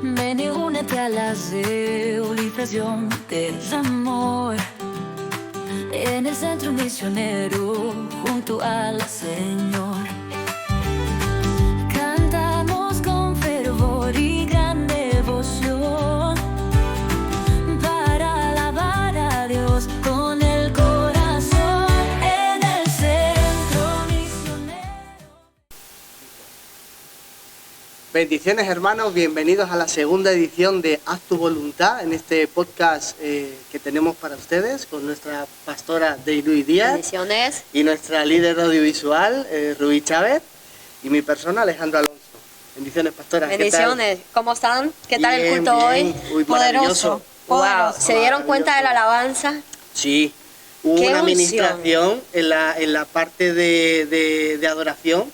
Ven y únete a la civilización del amor. En el centro misionero, junto al Señor. Cantamos con fervor y gran devoción para alabar a Dios con el corazón. En el centro misionero. Bendiciones, hermanos, bienvenidos a la segunda edición de Haz tu voluntad, en este podcast que tenemos para ustedes con nuestra pastora Deyluy Díaz. Bendiciones. Y nuestra líder audiovisual, Rubí Chávez, y mi persona, Alejandro Alonso. Bendiciones, pastora. Bendiciones. ¿Cómo están? ¿Qué tal el culto bien. hoy? Uy, Poderoso. Wow. ¿Se dieron cuenta de la alabanza? Sí, hubo ¡Qué una unción! administración en la parte de adoración,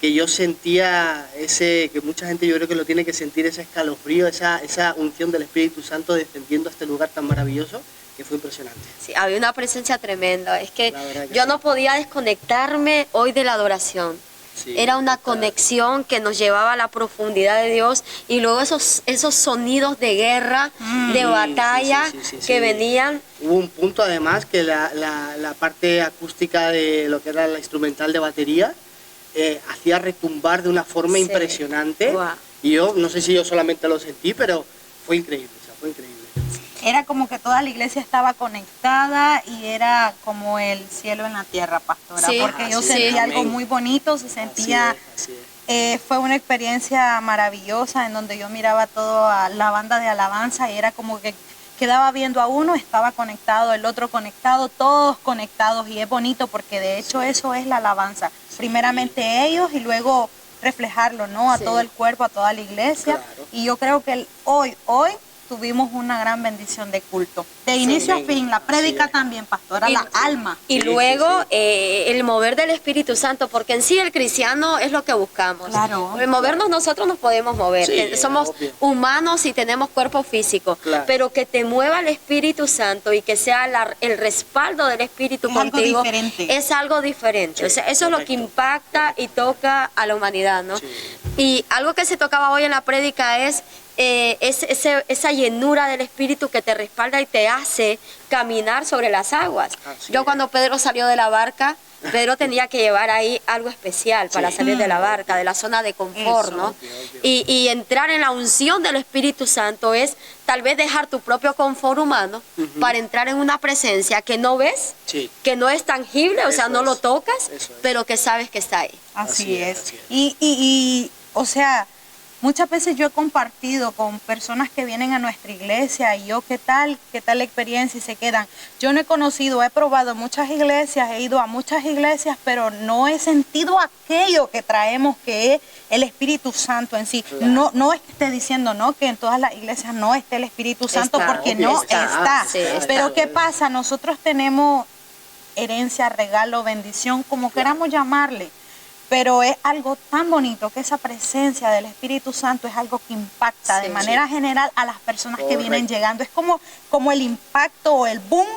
que yo sentía que mucha gente yo creo que lo tiene que sentir, ese escalofrío, esa unción del Espíritu Santo descendiendo a este lugar tan maravilloso, que fue impresionante. Sí, había una presencia tremenda. Es que La verdad que yo sí. no podía desconectarme hoy de la adoración. Sí, Era una total. conexión que nos llevaba a la profundidad de Dios, y luego esos sonidos de guerra, de batalla sí, que venían. Hubo un punto además que la parte acústica de lo que era la instrumental de batería hacía retumbar de una forma Sí. impresionante. Guau. Y yo no sé si yo solamente lo sentí, pero fue increíble, o sea, fue increíble. Era como que toda la iglesia estaba conectada y era como el cielo en la tierra, pastora. Sí, porque yo sí. sentía algo Amén. muy bonito, se sentía... Así es. Fue una experiencia maravillosa en donde yo miraba toda la banda de alabanza y era como que quedaba viendo a uno, estaba conectado, el otro conectado, todos conectados, y es bonito porque de hecho eso es la alabanza. Primeramente ellos y luego reflejarlo, ¿no? A Sí. todo el cuerpo, a toda la iglesia. Claro. Y yo creo que hoy tuvimos una gran bendición de culto. De inicio a amén. fin, la Así prédica es. también, pastora, Y- la alma. Y Sí, luego sí, sí. el mover del Espíritu Santo, porque en sí el cristiano es lo que buscamos. Claro. El movernos nosotros nos podemos mover. Sí, Somos obvio. humanos y tenemos cuerpo físico. Claro. Pero que te mueva el Espíritu Santo y que sea el respaldo del Espíritu Es algo contigo diferente. es algo diferente. Sí, O sea, eso es lo que correcto. impacta y toca a la humanidad, ¿no? Sí. Y algo que se tocaba hoy en la prédica es esa llenura del Espíritu que te respalda y te hace caminar sobre las aguas. Así Yo es. cuando Pedro salió de la barca, Pedro tenía que llevar ahí algo especial para Sí. salir de la barca, de la zona de confort, Eso. ¿no? Obvio, obvio. Y entrar en la unción del Espíritu Santo es tal vez dejar tu propio confort humano para entrar en una presencia que no ves, Sí. que no es tangible, o sea, Eso no lo es. tocas, Eso es. pero que sabes que está ahí. Así es. así es. Y, o sea, muchas veces yo he compartido con personas que vienen a nuestra iglesia y yo, ¿qué tal la experiencia? Y se quedan. Yo no he conocido, he probado muchas iglesias, he ido a muchas iglesias, pero no he sentido aquello que traemos, que es el Espíritu Santo en sí. Claro. No es que esté diciendo, no, que en todas las iglesias no esté el Espíritu Santo, Está, porque obvio, no está, está. sí, está. Pero ¿qué pasa? Nosotros tenemos herencia, regalo, bendición, como queramos llamarle. Pero es algo tan bonito que esa presencia del Espíritu Santo es algo que impacta Sí. de manera general a las personas que vienen Correcto. llegando. Es como el impacto o el boom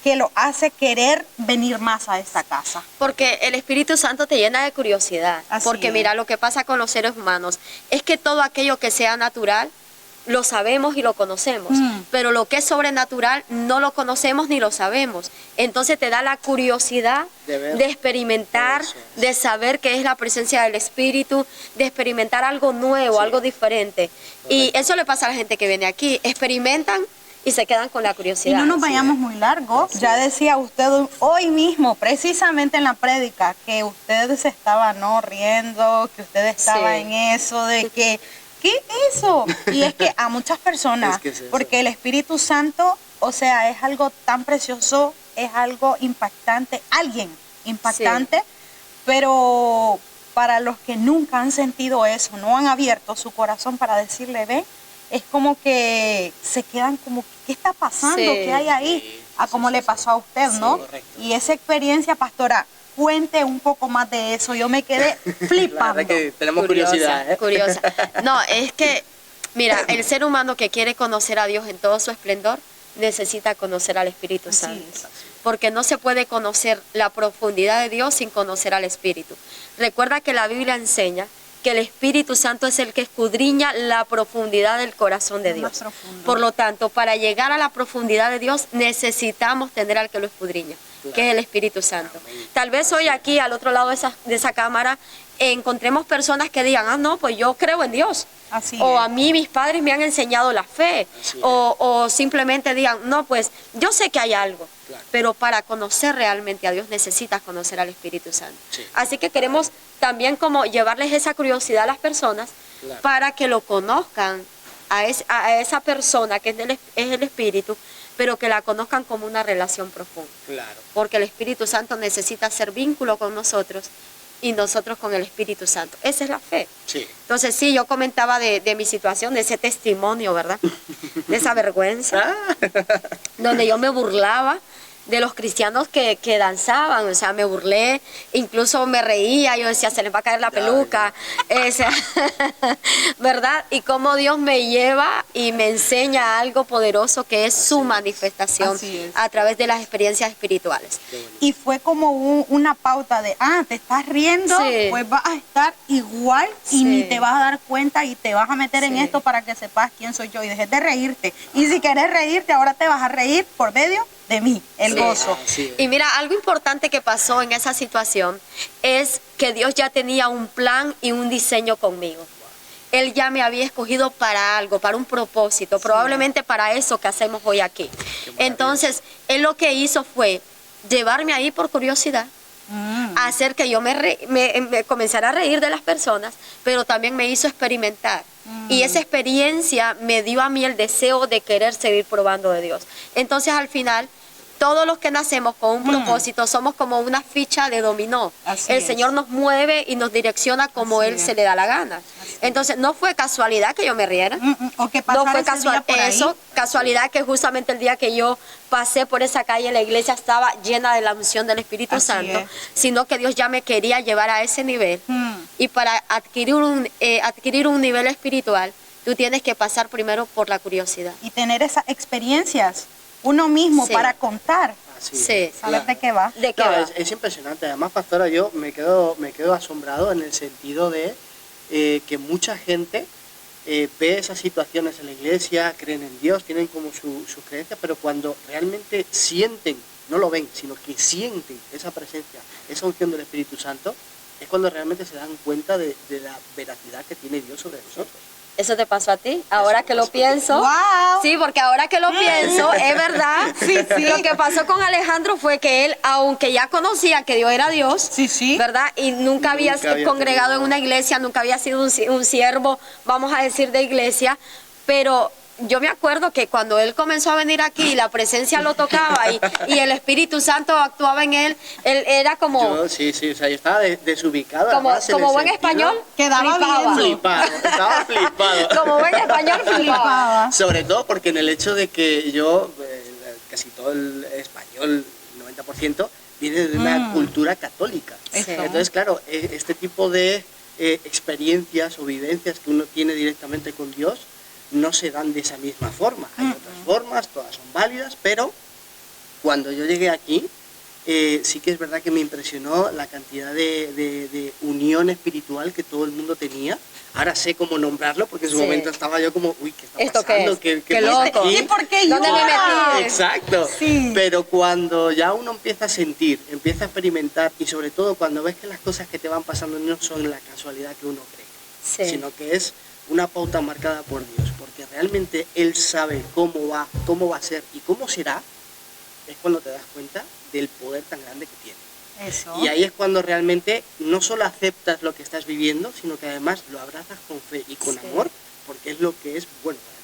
que lo hace querer venir más a esta casa. Porque el Espíritu Santo te llena de curiosidad. Así Porque es. mira, lo que pasa con los seres humanos es que todo aquello que sea natural lo sabemos y lo conocemos, pero lo que es sobrenatural no lo conocemos ni lo sabemos. Entonces te da la curiosidad De ver. de experimentar, Eso es. de saber qué es la presencia del Espíritu, de experimentar algo nuevo, Sí. algo diferente. Y Correcto. eso le pasa a la gente que viene aquí, experimentan y se quedan con la Y curiosidad. no nos vayamos muy largo. Ya decía usted hoy mismo, precisamente en la prédica, que usted se estaba no riendo, que usted estaba Sí. en eso de que, ¿qué es eso? Y es que a muchas personas, Es que es eso. porque el Espíritu Santo, o sea, es algo tan precioso, es algo impactante, alguien impactante, pero para los que nunca han sentido eso, no han abierto su corazón para decirle, ven, es como que se quedan como, ¿qué está pasando? Sí. ¿Qué hay ahí? Sí, A sí, como sí, le sí. pasó a usted, ¿no? correcto. Y esa experiencia, pastora, cuente un poco más de eso. Yo me quedé La flipando. verdad que tenemos curiosidad, ¿eh? Curiosa. No, es que, mira, el ser humano que quiere conocer a Dios en todo su esplendor necesita conocer al Espíritu Así Santo. es. Porque no se puede conocer la profundidad de Dios sin conocer al Espíritu. Recuerda que la Biblia enseña que el Espíritu Santo es el que escudriña la profundidad del corazón de Lo más Dios. profundo. Por lo tanto, para llegar a la profundidad de Dios necesitamos tener al que lo escudriña, que es el Espíritu Santo. Tal vez hoy aquí, al otro lado de esa cámara, encontremos personas que digan, ah, no, pues yo creo en Dios. Así O es. a mí mis padres me han enseñado la fe. Así es. O simplemente digan, no, pues yo sé que hay algo. Claro. Pero para conocer realmente a Dios necesitas conocer al Espíritu Santo. Sí. Así que queremos también como llevarles esa curiosidad a las personas Claro. para que lo conozcan a esa persona que es el Espíritu, pero que la conozcan como una relación profunda. Claro. Porque el Espíritu Santo necesita hacer vínculo con nosotros y nosotros con el Espíritu Santo. Esa es la fe. Sí. Entonces sí, yo comentaba de mi situación, de ese testimonio, ¿verdad? De esa vergüenza, donde yo me burlaba de los cristianos que danzaban, o sea, me burlé, incluso me reía, yo decía, se les va a caer la peluca, o sea, ¿verdad? Y cómo Dios me lleva y me enseña algo poderoso que es su manifestación Así es. a través de las experiencias espirituales. Y fue como una pauta de, te estás riendo, Sí. pues vas a estar igual y Sí. ni te vas a dar cuenta y te vas a meter en Sí. esto para que sepas quién soy yo y dejes de reírte. Y si querés reírte, ahora te vas a reír por medio de mí, el Sí. gozo. Así es. Y mira, algo importante que pasó en esa situación es que Dios ya tenía un plan y un diseño conmigo. Él ya me había escogido para algo, para un propósito, probablemente para eso que hacemos hoy aquí. Entonces, Él lo que hizo fue llevarme ahí por curiosidad, hacer que yo me comenzara a reír de las personas, pero también me hizo experimentar. Y esa experiencia me dio a mí el deseo de querer seguir probando de Dios. Entonces, al final, todos los que nacemos con un propósito somos como una ficha de dominó. Así El es. Señor nos mueve y nos direcciona como Así Él es. se le da la gana. Entonces, no fue casualidad que yo me riera. O que No pasara fue ese día por ahí. casualidad que justamente el día que yo pasé por esa calle, la iglesia estaba llena de la unción del Espíritu Así Santo, es. sino que Dios ya me quería llevar a ese nivel. Y para adquirir un nivel espiritual, tú tienes que pasar primero por la curiosidad. Y tener esas experiencias uno mismo Sí. para contar, Así Sí. es. saber de qué va. ¿De qué No, va? es impresionante. Además, pastora, yo me quedo asombrado en el sentido de que mucha gente ve esas situaciones en la iglesia, creen en Dios, tienen como sus creencias, pero cuando realmente sienten, no lo ven, sino que sienten esa presencia, esa unción del Espíritu Santo, es cuando realmente se dan cuenta de la veracidad que tiene Dios sobre nosotros. ¿Eso te pasó a ti? Ahora que lo pienso. ¡Wow! Sí, porque ahora que lo pienso, es verdad. Sí, sí. Lo que pasó con Alejandro fue que él, aunque ya conocía que Dios era Dios, Sí, sí. ¿verdad? Y nunca había congregado tenido- en una iglesia, nunca había sido un siervo, vamos a decir, de iglesia, pero yo me acuerdo que cuando él comenzó a venir aquí, la presencia lo tocaba y el Espíritu Santo actuaba en él era como, Yo, sí, o sea, yo estaba desubicado. como, además, en como el buen sentido- español, Quedaba flipaba. viendo. Flipado, estaba flipado. Como buen español, flipaba. Flipaba. Sobre todo porque en el hecho de que yo, casi todo el español, 90%, viene de una cultura católica. Eso. Entonces, claro, este tipo de experiencias o vivencias que uno tiene directamente con Dios no se dan de esa misma forma. Hay otras formas, todas son válidas, pero cuando yo llegué aquí, sí que es verdad que me impresionó la cantidad de unión espiritual que todo el mundo tenía. Ahora sé cómo nombrarlo, porque en su Sí. momento estaba yo como, uy, ¿qué está ¿Esto qué pasando? es? ¿Qué Qué pasa loco. aquí? ¿Y por qué ¿Dónde me llora? metí? Exacto. Sí. Pero cuando ya uno empieza a sentir, empieza a experimentar y sobre todo cuando ves que las cosas que te van pasando no son la casualidad que uno cree, Sí. sino que es una pauta marcada por Dios, porque realmente Él sabe cómo va a ser y cómo será, es cuando te das cuenta del poder tan grande que tiene. Eso. Y ahí es cuando realmente no solo aceptas lo que estás viviendo, sino que además lo abrazas con fe y con Sí. amor, porque es lo que es bueno para ti.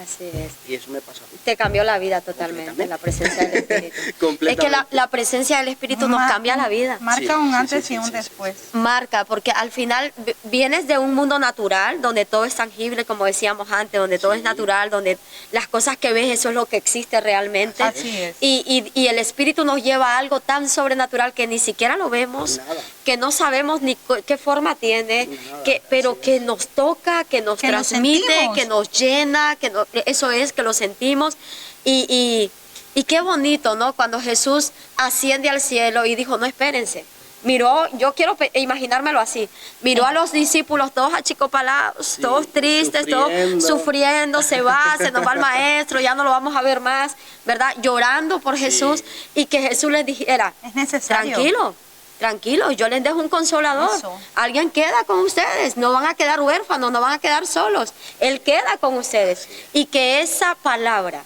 Así es. Y eso me pasó a mí. Te cambió la vida totalmente, Completamente. la presencia del Espíritu. Es que Completamente. la presencia del Espíritu nos cambia la vida. Marca Sí, un sí, antes sí, y un sí, sí, después. Marca, porque al final vienes de un mundo natural, donde todo es tangible, como decíamos antes, donde todo Sí. es natural, donde las cosas que ves, eso es lo que existe realmente. Así es. Y el Espíritu nos lleva a algo tan sobrenatural que ni siquiera lo vemos, Nada. que no sabemos ni qué forma tiene, Nada, pero así que es. nos toca, que nos Que nos transmite, sentimos. que nos llena, eso es, que lo sentimos. Y qué bonito, ¿no? Cuando Jesús asciende al cielo y dijo, no, espérense, Miró, yo quiero imaginármelo así, miró a los discípulos todos achicopalados, Sí, todos tristes, todos sufriendo, se nos va el maestro, ya no lo vamos a ver más, ¿verdad? Llorando por Jesús, y que Jesús les dijera, Es necesario. tranquilos, yo les dejo un consolador. Eso. Alguien queda con ustedes, no van a quedar huérfanos, no van a quedar solos. Él queda con ustedes. Y que esa palabra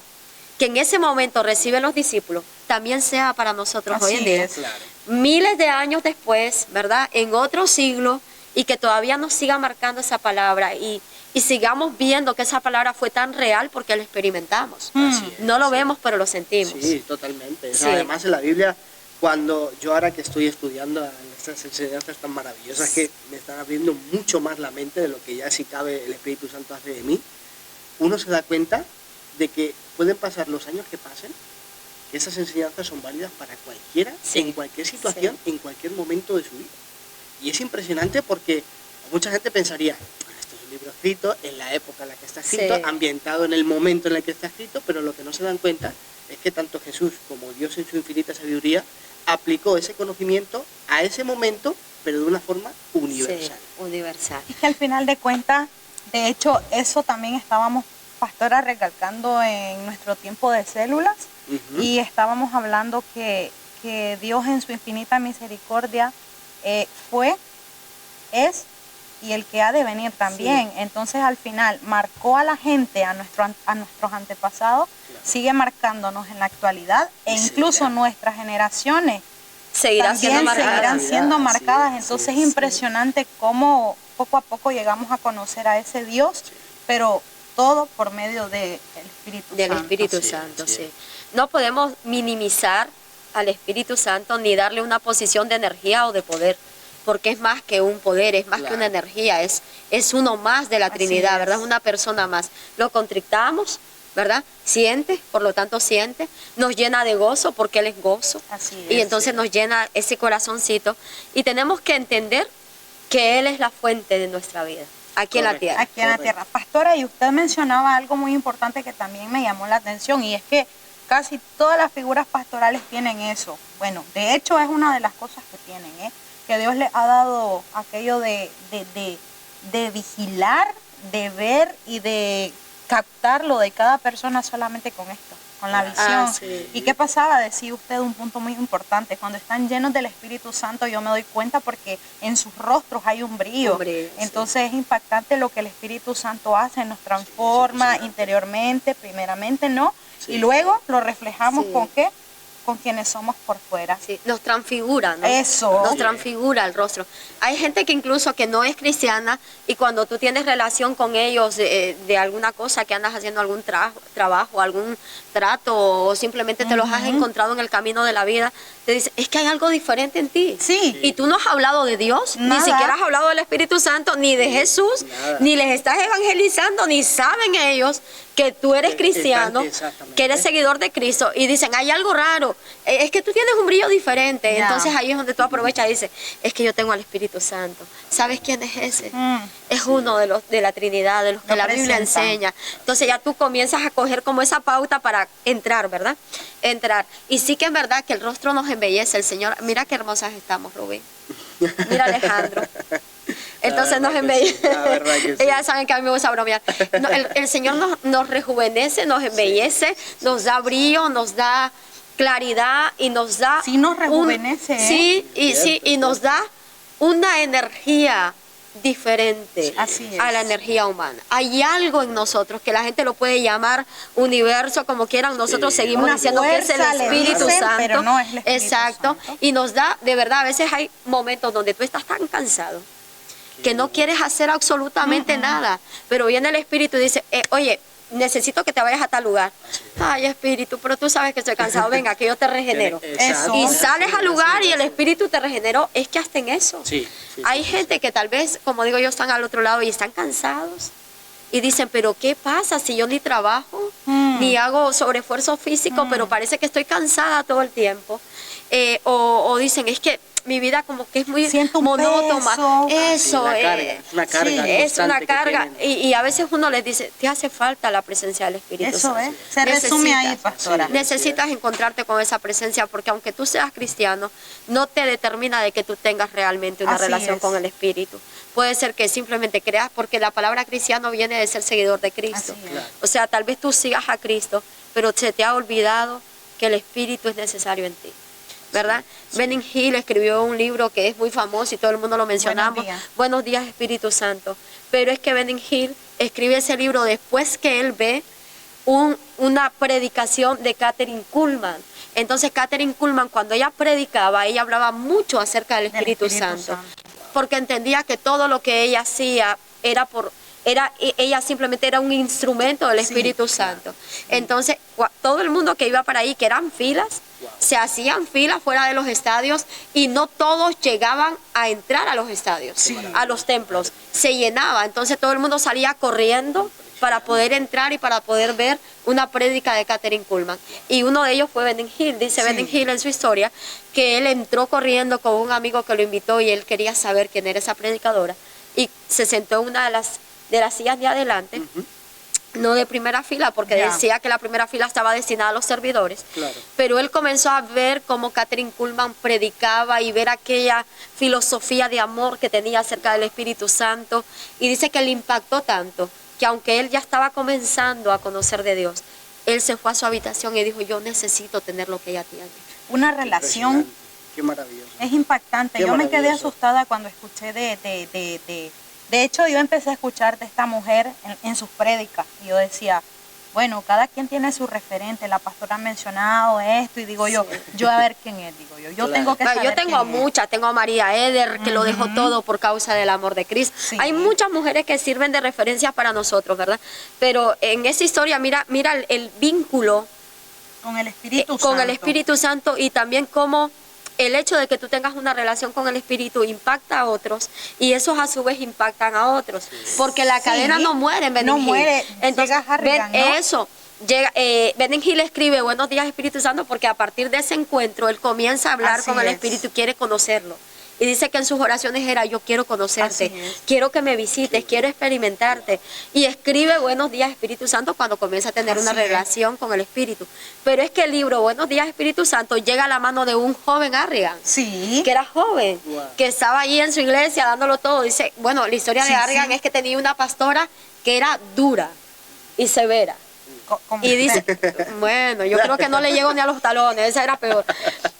que en ese momento reciben los discípulos también sea para nosotros Así hoy en día. es. Claro. Miles de años después, ¿verdad? En otro siglo, y que todavía nos siga marcando esa palabra y sigamos viendo que esa palabra fue tan real porque la experimentamos. Así es, No lo sí. vemos, pero lo sentimos. Sí, totalmente. Sí. Además, en la Biblia, cuando yo ahora que estoy estudiando estas enseñanzas tan maravillosas que me están abriendo mucho más la mente de lo que ya si cabe el Espíritu Santo hace de mí, uno se da cuenta de que pueden pasar los años que pasen, que esas enseñanzas son válidas para cualquiera, Sí, en cualquier situación, en cualquier momento de su vida. Y es impresionante porque mucha gente pensaría, esto es un libro escrito en la época en la que está escrito, Sí. ambientado en el momento en el que está escrito, pero lo que no se dan cuenta es que tanto Jesús como Dios en su infinita sabiduría aplicó ese conocimiento a ese momento, pero de una forma universal. Sí, universal. Y que al final de cuentas, de hecho, eso también estábamos, pastora, recalcando en nuestro tiempo de células, Ujú. y estábamos hablando que Dios en su infinita misericordia fue, es y el que ha de venir también. Entonces al final marcó a la gente, a nuestros antepasados, sigue marcándonos en la actualidad, e Y incluso seguirá. nuestras generaciones Seguirán siendo también marcadas. seguirán siendo Así marcadas. es, Entonces sí, es impresionante cómo poco a poco llegamos a conocer a ese Dios, pero todo por medio del Espíritu Del Santo. Espíritu Así es, Santo, así sí. es. No podemos minimizar al Espíritu Santo ni darle una posición de energía o de poder, porque es más que un poder, es más que Claro. una energía, es uno más de la Así Trinidad, es. ¿verdad? Es una persona más. Lo contrictamos, ¿verdad? Siente, por lo tanto siente, nos llena de gozo porque Él es gozo. Así Y es. entonces nos llena ese corazoncito y tenemos que entender que Él es la fuente de nuestra vida, aquí en la Correcto. tierra. Aquí en la Correcto. tierra. Pastora, y usted mencionaba algo muy importante que también me llamó la atención, y es que casi todas las figuras pastorales tienen eso. Bueno, de hecho es una de las cosas que tienen, que Dios les ha dado aquello de vigilar, de ver y de captar lo de cada persona solamente con esto, con la visión. sí. ¿Y qué pasaba? Decía usted un punto muy importante. Cuando están llenos del Espíritu Santo, yo me doy cuenta porque en sus rostros hay un brillo. Un brillo, sí. Entonces es impactante lo que el Espíritu Santo hace, nos transforma impresionante. interiormente, primeramente, ¿no? Sí. Y luego lo reflejamos Sí. ¿con qué? Con quienes somos por fuera. Sí, nos transfigura, ¿no? Eso. Nos Sí. transfigura el rostro. Hay gente que incluso que no es cristiana y cuando tú tienes relación con ellos de alguna cosa que andas haciendo, algún trabajo, algún trato o simplemente te los has encontrado en el camino de la vida, te dicen, es que hay algo diferente en ti. Sí. Y tú no has hablado de Dios, Nada. ni siquiera has hablado del Espíritu Santo, ni de Jesús, Nada. ni les estás evangelizando, ni saben ellos que tú eres cristiano, Exactamente. que eres seguidor de Cristo, y dicen, hay algo raro, es que tú tienes un brillo diferente. Ya. Entonces ahí es donde tú aprovechas y dices, es que yo tengo al Espíritu Santo. ¿Sabes quién es ese? Es uno de los de la Trinidad, de los que Lo la Biblia presenta. enseña. Entonces ya tú comienzas a coger como esa pauta para entrar, ¿verdad? Entrar. Y sí que es verdad que el rostro nos embellece, el Señor. Mira qué hermosas estamos, Rubén. Mira, Alejandro. Entonces nos verdad que sí, embellece. la verdad que sí. Ellas saben que a mí me gusta bromear. No, el Señor nos rejuvenece, nos embellece, nos da brillo, nos da claridad y nos da... Sí, nos rejuvenece, ¿eh? Sí, y, Cierto, sí, y nos da una energía diferente Así es. a la energía humana. Hay algo en nosotros que la gente lo puede llamar universo, como quieran. Nosotros Sí. seguimos Una diciendo que es el fuerza, le Espíritu dicen, Santo. pero no es el Espíritu Exacto. Santo. Y nos da, de verdad, a veces hay momentos donde tú estás tan cansado que no quieres hacer absolutamente nada, pero viene el Espíritu y dice, oye, necesito que te vayas a tal lugar. Ay, Espíritu, pero tú sabes que estoy cansado, venga, que yo te regenero. Exacto. Y Eso. sales al lugar y el Espíritu te regeneró. Es que hasta en eso. Sí, sí, Hay sí, gente que tal vez, como digo yo, están al otro lado y están cansados. Y dicen, pero ¿qué pasa si yo ni trabajo, ni hago sobreesfuerzo físico, pero parece que estoy cansada todo el tiempo? O dicen, es que mi vida como que es muy Siento un monótona. peso. Eso, Es una carga sí, es una constante que carga. tienen. Y a veces uno les dice, te hace falta la presencia del Espíritu Eso Santo. es. Se resume ahí, Necesitas. pastora. Sí. Necesitas encontrarte con esa presencia, porque aunque tú seas cristiano, no te determina de que tú tengas realmente una Así relación es. con el Espíritu. Puede ser que simplemente creas, porque la palabra cristiano viene de ser seguidor de Cristo. Así es. Claro. O sea, tal vez tú sigas a Cristo, pero se te ha olvidado que el Espíritu es necesario en ti, ¿verdad? Benning Hill escribió un libro que es muy famoso y todo el mundo lo mencionamos, Buenos días, Espíritu Santo. Pero es que Benning Hill escribe ese libro después que él ve una predicación de Kathryn Kuhlman. Entonces Kathryn Kuhlman, cuando ella predicaba, ella hablaba mucho acerca del Espíritu Santo, porque entendía que todo lo que ella hacía ella simplemente era un instrumento del Espíritu Santo. Entonces, todo el mundo que iba para ahí, que eran filas, se hacían filas fuera de los estadios y no todos llegaban a entrar a los estadios, a los templos. Se llenaba, entonces todo el mundo salía corriendo para poder entrar y para poder ver una prédica de Kathryn Kuhlman. Y uno de ellos fue Benning Hill. Dice Benning Hill en su historia que él entró corriendo con un amigo que lo invitó y él quería saber quién era esa predicadora. Y se sentó en una de las sillas de adelante, no de primera fila, porque decía que la primera fila estaba destinada a los servidores, pero él comenzó a ver cómo Kathryn Kuhlman predicaba y ver aquella filosofía de amor que tenía acerca del Espíritu Santo, y dice que le impactó tanto, que aunque él ya estaba comenzando a conocer de Dios, él se fue a su habitación y dijo, yo necesito tener lo que ella tiene. Una relación. Qué maravilloso. Es impactante. Qué yo me quedé maravilloso. asustada cuando escuché de hecho, yo empecé a escuchar de esta mujer en sus prédicas y yo decía, bueno, cada quien tiene su referente. La pastora ha mencionado esto y digo yo a ver quién es, digo yo. Yo tengo que saber Yo tengo quién es. muchas, tengo a María Eder, que lo dejó todo por causa del amor de Cristo. Sí. Hay muchas mujeres que sirven de referencia para nosotros, ¿verdad? Pero en esa historia, mira el vínculo Con el Espíritu Santo. con el Espíritu Santo, y también cómo el hecho de que tú tengas una relación con el Espíritu impacta a otros y esos a su vez impactan a otros, porque la cadena no muere en Benning Hill. muere. Entonces, Llega Harrigan, ¿no? eso. Benning Hill escribe Buenos días, Espíritu Santo, porque a partir de ese encuentro él comienza a hablar Así con el es. Espíritu y quiere conocerlo. Y dice que en sus oraciones era, yo quiero conocerte, Así es. quiero que me visites, quiero experimentarte. Y escribe Buenos días, Espíritu Santo, cuando comienza a tener una Así es. relación con el Espíritu. Pero es que el libro Buenos días, Espíritu Santo llega a la mano de un joven Harrigan, Sí. que era joven, Wow. que estaba ahí en su iglesia dándolo todo. Dice, bueno, la historia de Harrigan es que tenía una pastora que era dura y severa. Como Y dice, usted. bueno, yo creo que no le llegó ni a los talones, esa era peor.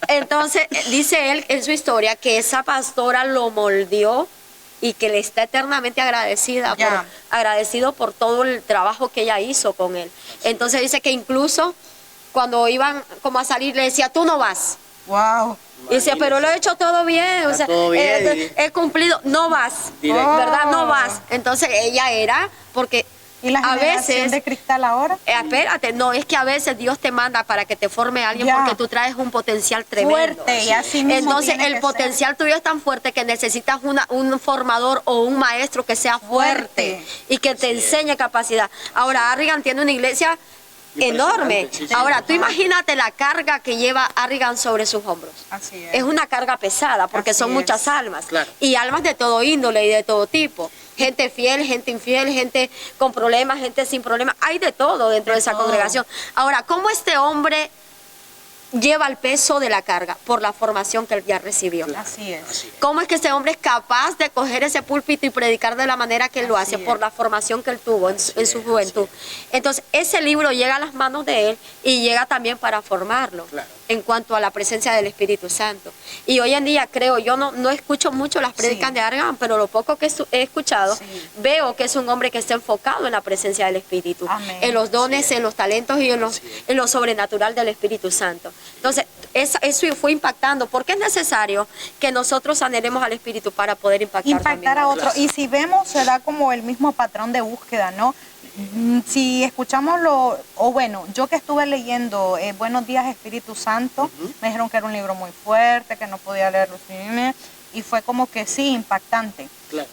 Entonces, dice él en su historia que esa pastora lo moldeó y que le está eternamente agradecido por todo el trabajo que ella hizo con él. Entonces dice que incluso cuando iban como a salir le decía, tú no vas. Wow. Y decía, pero lo he hecho todo bien, o Está sea, todo bien. he cumplido, no vas, Directo. ¿verdad? No vas. Entonces ella era, porque ¿Y la a generación veces de cristal ahora? espérate, no, es que a veces Dios te manda para que te forme a alguien Ya. porque tú traes un potencial tremendo. Fuerte, y así mismo Entonces tiene el que potencial tuyo es tan fuerte que necesitas un formador o un maestro que sea fuerte, Fuerte. y que te enseñe capacidad. Ahora, Harrigan tiene una iglesia enorme. Impresionante, sí, sí. Ahora, tú imagínate la carga que lleva Harrigan sobre sus hombros. Así es. Es una carga pesada porque Así son es. muchas almas. Claro. Y almas de todo índole y de todo tipo. Gente fiel, gente infiel, gente con problemas, gente sin problemas. Hay de todo dentro de esa todo. congregación. Ahora, ¿cómo este hombre lleva el peso de la carga? Por la formación que él ya recibió. Así es. ¿Cómo es que este hombre es capaz de coger ese púlpito y predicar de la manera que él lo Así hace? es. Por la formación que él tuvo en su juventud. Entonces, ese libro llega a las manos de él y llega también para formarlo Claro. en cuanto a la presencia del Espíritu Santo. Y hoy en día creo, yo no escucho mucho las prédicas Sí. de Harrigan, pero lo poco que he escuchado, Sí. veo que es un hombre que está enfocado en la presencia del Espíritu, Amén. en los dones, en los talentos y en lo sobrenatural del Espíritu Santo. Entonces, eso fue impactando, porque es necesario que nosotros anhelemos al Espíritu para poder impactar también A otro. Claro. Y si vemos, se da como el mismo patrón de búsqueda, ¿no? Si escuchamos yo que estuve leyendo Buenos días, Espíritu Santo, me dijeron que era un libro muy fuerte, que no podía leerlo, y fue como que sí, impactante. Claro.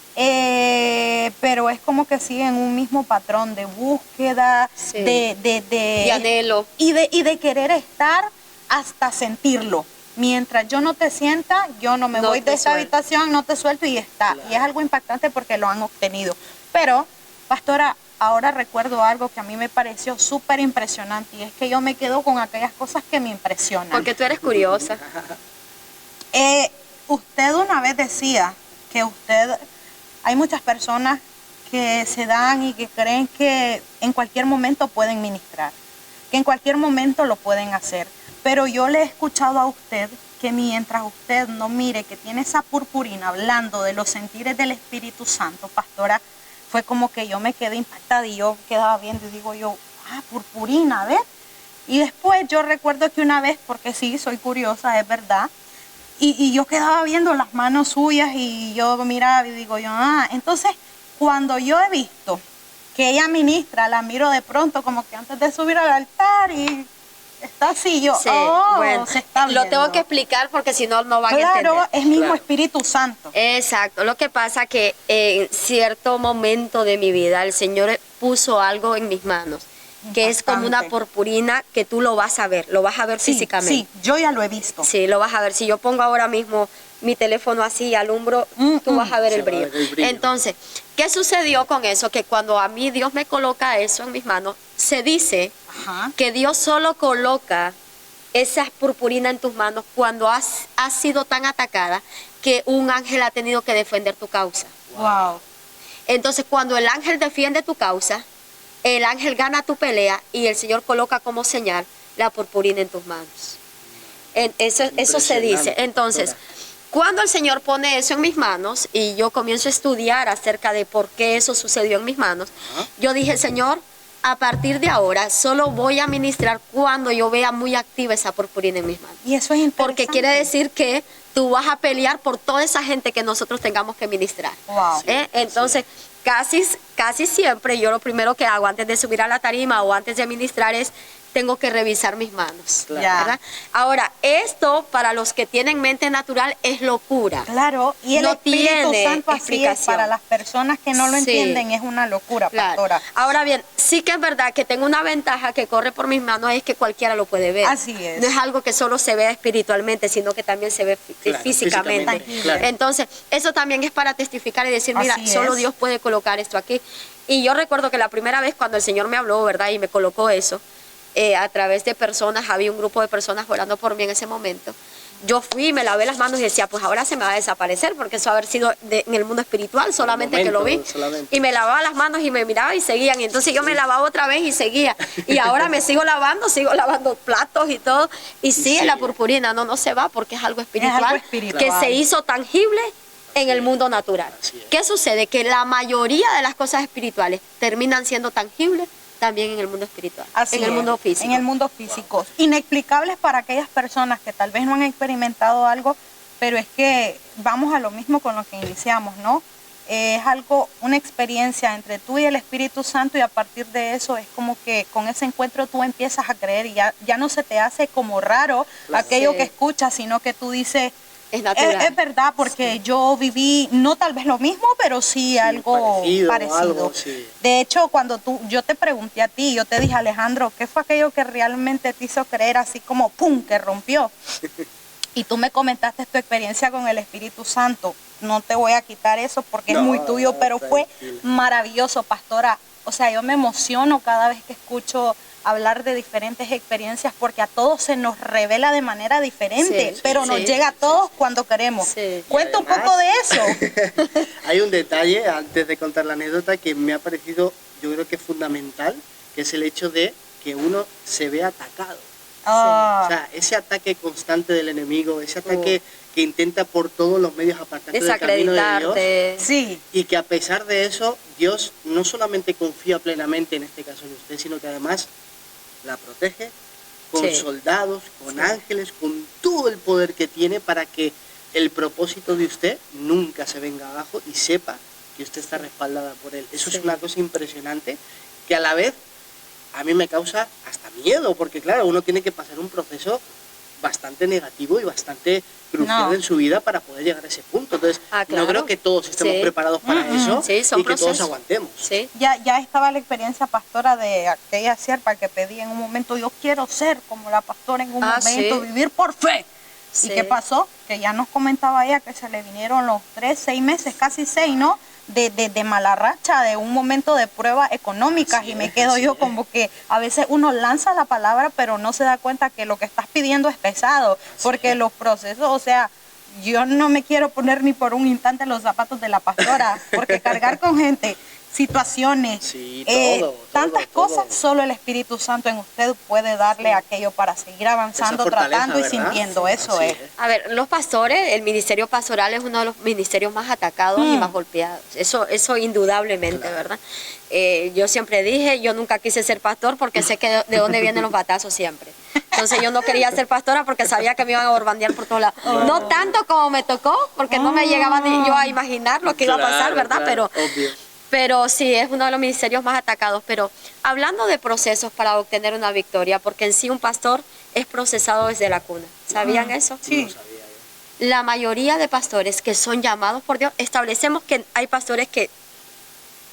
Pero es como que sí en un mismo patrón de búsqueda, Sí. de y anhelo. y de querer estar hasta sentirlo. mientras yo no te sienta, yo no me No voy te de esta suelto. habitación, no te suelto y está. Claro. Y es algo impactante porque lo han obtenido. Pero, pastora, ahora recuerdo algo que a mí me pareció súper impresionante y es que yo me quedo con aquellas cosas que me impresionan. Porque tú eres curiosa. Usted una vez decía que hay muchas personas que se dan y que creen que en cualquier momento pueden ministrar, que en cualquier momento lo pueden hacer. Pero yo le he escuchado a usted que mientras usted no mire que tiene esa purpurina hablando de los sentires del Espíritu Santo, pastora, fue como que yo me quedé impactada y yo quedaba viendo y digo yo, purpurina, ¿ves? Y después yo recuerdo que una vez, porque sí, soy curiosa, es verdad, y yo quedaba viendo las manos suyas y yo miraba y digo yo, entonces cuando yo he visto que ella ministra, la miro de pronto como que antes de subir al altar y está así, yo, Sí, bueno, se está lo tengo viendo. que explicar porque si no, no van a Claro, entender. es mismo Claro. Espíritu Santo. Exacto, lo que pasa que en cierto momento de mi vida el Señor puso algo en mis manos, que es como una Impactante. purpurina que tú lo vas a ver Sí, físicamente. sí, yo ya lo he visto. Sí, lo vas a ver. Si yo pongo ahora mismo mi teléfono así y alumbro, tú vas a ver Se el va a brillo. ver el brillo. Entonces, ¿qué sucedió con eso? Que cuando a mí Dios me coloca eso en mis manos, se dice Ajá. que Dios solo coloca esa purpurina en tus manos cuando has sido tan atacada que un ángel ha tenido que defender tu causa. Wow. Entonces, cuando el ángel defiende tu causa, el ángel gana tu pelea y el Señor coloca como señal la purpurina en tus manos. Eso se dice. Impresionante, Entonces, doctora. cuando el Señor pone eso en mis manos y yo comienzo a estudiar acerca de por qué eso sucedió en mis manos, Ajá. yo dije, Señor, a partir de ahora solo voy a ministrar cuando yo vea muy activa esa purpurina en mis manos. Y eso es interesante. Porque quiere decir que tú vas a pelear por toda esa gente que nosotros tengamos que ministrar. Wow. Entonces, casi siempre yo lo primero que hago antes de subir a la tarima o antes de ministrar es tengo que revisar mis manos. Claro. Ya. ¿verdad? Ahora, esto para los que tienen mente natural es locura. Claro, y el No Espíritu tiene Santo así es, explicación. para las personas que no lo Sí. entienden, es una locura, Claro. pastora. Ahora bien, sí que es verdad que tengo una ventaja que corre por mis manos, es que cualquiera lo puede ver. Así es. No es algo que solo se ve espiritualmente, sino que también se ve Claro, físicamente. físicamente, claro. Entonces, eso también es para testificar y decir, mira, Así solo es. Dios puede colocar esto aquí. Y yo recuerdo que la primera vez cuando el Señor me habló, ¿verdad? Y me colocó eso, a través de personas, había un grupo de personas orando por mí en ese momento. Yo fui, me lavé las manos y decía, pues ahora se me va a desaparecer, porque eso haber sido en el mundo espiritual, solamente que lo vi. Solamente. Y me lavaba las manos y me miraba y seguían. Y entonces yo me lavaba otra vez y seguía. Y ahora me sigo lavando platos y todo. Y sigue la purpurina, no se va porque es algo espiritual, algo espiritual. que se hizo tangible en el mundo natural. Así es. ¿Qué sucede? Que la mayoría de las cosas espirituales terminan siendo tangibles también en el mundo espiritual, Así en el es, mundo físico. En el mundo físico. Inexplicables para aquellas personas que tal vez no han experimentado algo, pero es que vamos a lo mismo con lo que iniciamos, ¿no? Es algo, una experiencia entre tú y el Espíritu Santo y a partir de eso es como que con ese encuentro tú empiezas a creer y ya no se te hace como raro aquello Sí. que escuchas, sino que tú dices, Es natural. es verdad, porque yo viví, no tal vez lo mismo, pero sí, algo parecido. algo, sí. De hecho, cuando yo te pregunté a ti, yo te dije, Alejandro, ¿qué fue aquello que realmente te hizo creer así como ¡pum!, que rompió? Y tú me comentaste tu experiencia con el Espíritu Santo. No te voy a quitar eso porque es No, muy tuyo, pero fue tranquila. maravilloso, pastora. O sea, yo me emociono cada vez que escucho hablar de diferentes experiencias porque a todos se nos revela de manera diferente, Sí, pero sí, nos sí, llega a todos cuando queremos. Sí. Cuenta un además- poco de eso. Hay un detalle, antes de contar la anécdota, que me ha parecido, yo creo que fundamental, que es el hecho de que uno se ve atacado. Ah, O sea, ese ataque constante del enemigo, ese ataque que intenta por todos los medios apartarte del camino de Dios. Desacreditarte. sí, Y que a pesar de eso, Dios no solamente confía plenamente en este caso en usted, sino que además la protege con Sí. soldados, con ángeles, con todo el poder que tiene para que el propósito de usted nunca se venga abajo y sepa que usted está respaldada por él. Eso Sí. es una cosa impresionante que a la vez a mí me causa hasta miedo, porque claro, uno tiene que pasar un proceso bastante negativo y bastante crucial No. en su vida para poder llegar a ese punto. Entonces, Claro. no creo que todos estemos Sí. preparados para eso Sí, son y que todos procesos. aguantemos. Sí. ya estaba la experiencia pastora de aquella sierva que pedí en un momento, yo quiero ser como la pastora en un Ah, momento, sí. vivir por fe. ¿Y qué pasó? Que ya nos comentaba ella que se le vinieron los 3, 6 meses, casi 6, ¿no? De mala racha, de un momento de pruebas económicas, y me quedo yo como que a veces uno lanza la palabra pero no se da cuenta que lo que estás pidiendo es pesado, porque los procesos, o sea, yo no me quiero poner ni por un instante en los zapatos de la pastora, porque cargar con gente, situaciones, tantas cosas, solo el Espíritu Santo en usted puede darle aquello para seguir avanzando, tratando y sintiendo, eso es. A ver, los pastores, el ministerio pastoral es uno de los ministerios más atacados y más golpeados, eso indudablemente, ¿verdad? Yo siempre dije, yo nunca quise ser pastor porque sé que de dónde vienen los batazos siempre. Entonces yo no quería ser pastora porque sabía que me iban a borbandear por todos lados. No tanto como me tocó, porque no me llegaba ni yo a imaginar lo que iba a pasar, ¿verdad? Pero sí, es uno de los ministerios más atacados. Pero hablando de procesos para obtener una victoria, porque en sí un pastor es procesado desde la cuna. ¿Sabían eso? Sí. No sabía yo. La mayoría de pastores que son llamados por Dios, establecemos que hay pastores que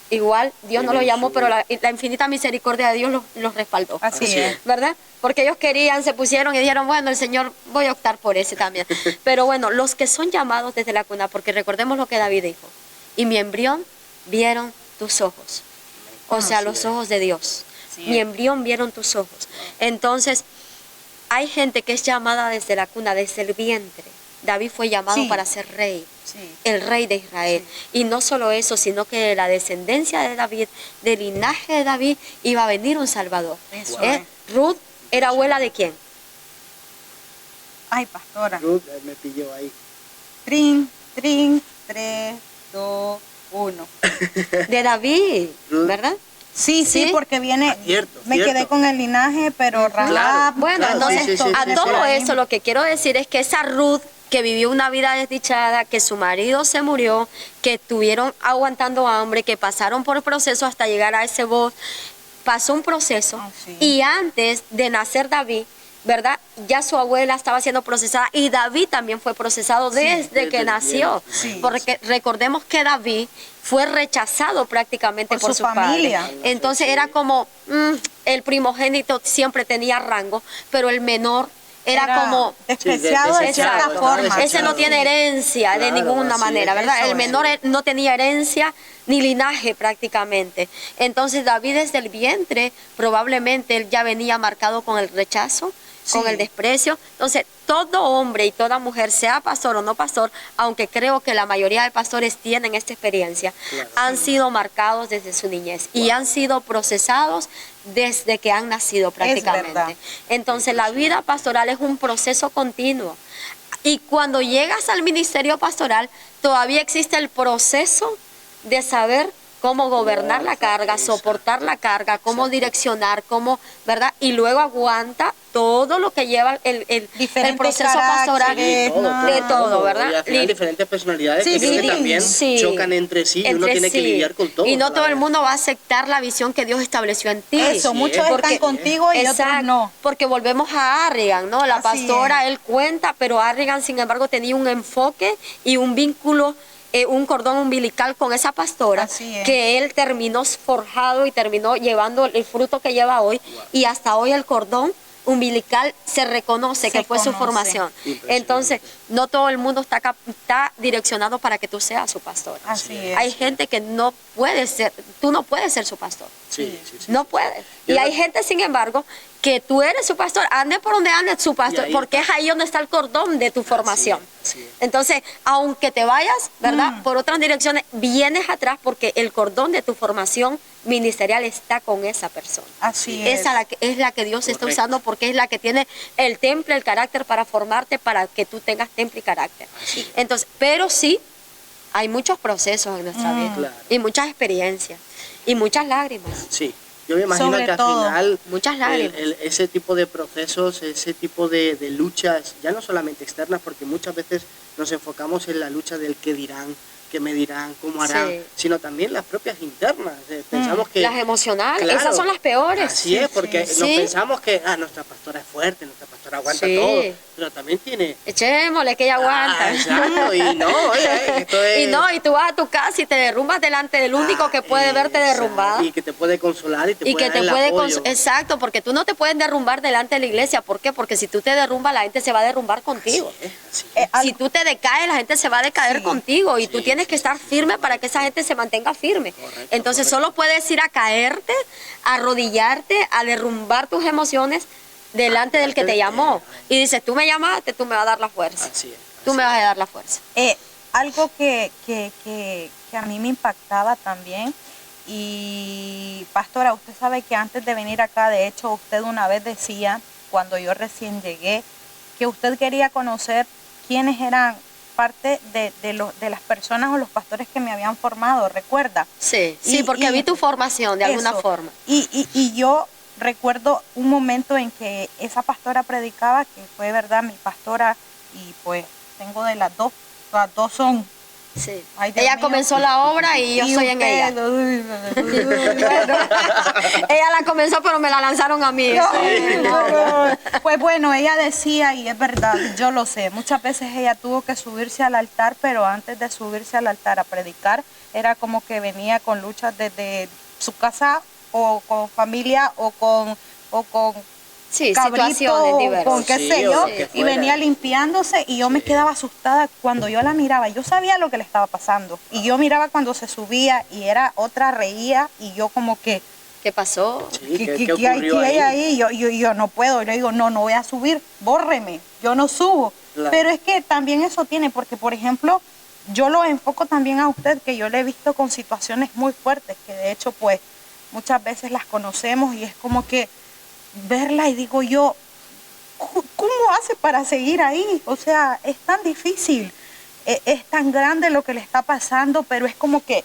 igual Dios no los llamó, pero la infinita misericordia de Dios los respaldó. Así es. ¿Verdad? Porque ellos querían, se pusieron y dijeron, bueno, el Señor, voy a optar por ese también. Pero bueno, los que son llamados desde la cuna, porque recordemos lo que David dijo, y mi embrión vieron tus ojos, o sea, los ojos de Dios. Mi embrión vieron tus ojos. Entonces, hay gente que es llamada desde la cuna, desde el vientre. David fue llamado para ser rey, el rey de Israel. Y no solo eso, sino que de la descendencia de David, del linaje de David, iba a venir un Salvador. Ruth era abuela de quién? Ay, pastora. Ruth me pilló ahí. Trin, 3, 2, 1. De David, ¿verdad? Sí, porque viene, me quedé con el linaje, pero Rahab. Bueno, entonces, a todo eso lo que quiero decir es que esa Ruth que vivió una vida desdichada, que su marido se murió, que estuvieron aguantando hambre, que pasaron por el proceso hasta llegar a ese Booz, pasó un proceso, y antes de nacer David, ¿verdad? Ya su abuela estaba siendo procesada y David también fue procesado desde que nació. Porque recordemos que David fue rechazado prácticamente por su familia. Padre. Entonces era como el primogénito siempre tenía rango, pero el menor era como despreciado de cierta forma. Ese no tiene herencia de ninguna manera, ¿verdad? El menor no tenía herencia ni linaje prácticamente. Entonces David desde el vientre probablemente él ya venía marcado con el rechazo, con el desprecio. Entonces todo hombre y toda mujer, sea pastor o no pastor, aunque creo que la mayoría de pastores tienen esta experiencia, han sido marcados desde su niñez y han sido procesados desde que han nacido prácticamente. Entonces la vida pastoral es un proceso continuo. Y cuando llegas al ministerio pastoral, todavía existe el proceso de saber cómo gobernar la carga, soportar la carga, cómo direccionar, cómo, ¿verdad? Y luego aguanta todo lo que lleva el proceso pastoral de todo, ¿verdad? Y al final diferentes personalidades que también chocan entre sí y uno tiene que lidiar con todo. Y no todo el mundo va a aceptar la visión que Dios estableció en ti. Eso, muchos están contigo y otros no. Porque volvemos a Harrigan, ¿no? La pastora, él cuenta, pero Harrigan, sin embargo, tenía un enfoque y un vínculo, un cordón umbilical con esa pastora, que él terminó forjado y terminó llevando el fruto que lleva hoy, y hasta hoy el cordón umbilical se reconoce que fue su formación. Entonces, no todo el mundo está direccionado para que tú seas su pastor. Hay gente que no puede ser, tú no puedes ser su pastor. No puedes. Y hay gente, sin embargo, que tú eres su pastor, ande por donde ande su pastor, porque es ahí donde está el cordón de tu formación. Entonces, aunque te vayas, ¿verdad? Por otras direcciones, vienes atrás porque el cordón de tu formación ministerial está con esa persona. Esa es la que Dios está usando, porque es la que tiene el temple, el carácter para formarte, para que tú tengas temple y carácter. Entonces, pero sí, hay muchos procesos en nuestra vida, y muchas experiencias, y muchas lágrimas. Yo me imagino que al final muchas lágrimas. Ese tipo de procesos, ese tipo de luchas, ya no solamente externas, porque muchas veces nos enfocamos en la lucha del qué dirán, qué me dirán, cómo harán, Sí. sino también las propias internas. Pensamos que... Las emocionales, Claro, esas son las peores. Así es, porque sí. nos Sí. pensamos que nuestra pastora es fuerte, nuestra pastora aguanta Sí. todo, pero también tiene... Echémosle que ella aguanta. Exacto, y no, oye, esto es... Y no, y tú vas a tu casa y te derrumbas delante del único que puede verte exacto, derrumbada. y que te puede consolar y te Y puede que dar te el puede apoyo. exacto, porque tú no te puedes derrumbar delante de la iglesia. ¿Por qué? Porque si tú te derrumbas, la gente se va a derrumbar contigo. Así es. Si tú te decaes, la gente se va a decaer Sí. contigo y tú Sí, tienes sí, que estar sí, firme sí, para que esa gente se mantenga firme. Correcto, Entonces correcto. solo puedes ir a caerte, a arrodillarte, a derrumbar tus emociones delante del que te delante de- llamó. Y dices, tú me llamaste, tú me vas a dar la fuerza. Así es. Tú así me es. vas a dar la fuerza. Algo que a mí me impactaba también, y pastora, usted sabe que antes de venir acá, de hecho, usted una vez decía, cuando yo recién llegué, que usted quería conocer quiénes eran parte de las personas o los pastores que me habían formado, ¿recuerda? Sí, sí, Y- porque y- vi tu formación de alguna Eso. forma. Y yo recuerdo un momento en que esa pastora predicaba, que fue verdad mi pastora, y pues tengo de las dos son. Sí. Ay, Dios Ella mío. comenzó la obra y yo soy en ella. Bueno, Ella la comenzó, pero me la lanzaron a mí. pues bueno, ella decía, y es verdad, yo lo sé, muchas veces ella tuvo que subirse al altar, pero antes de subirse al altar a predicar, era como que venía con luchas desde su casa o con familia o con Sí, cabrito situaciones o diversas. con qué Sí, sé o yo, lo que y fuera. venía limpiándose y yo me quedaba asustada cuando yo la miraba. Yo sabía lo que le estaba pasando y yo miraba cuando se subía y era otra reía y yo como que ¿Qué pasó? Sí, ¿qué ¿qué hay ocurrió ahí? ahí? Yo no puedo. Y le digo, no voy a subir, bórreme, yo no subo. Claro. Pero es que también eso tiene, porque por ejemplo, yo lo enfoco también a usted, que yo le he visto con situaciones muy fuertes, que de hecho pues muchas veces las conocemos y es como que verla y digo yo, ¿cómo hace para seguir ahí? O sea, es tan difícil, es tan grande lo que le está pasando, pero es como que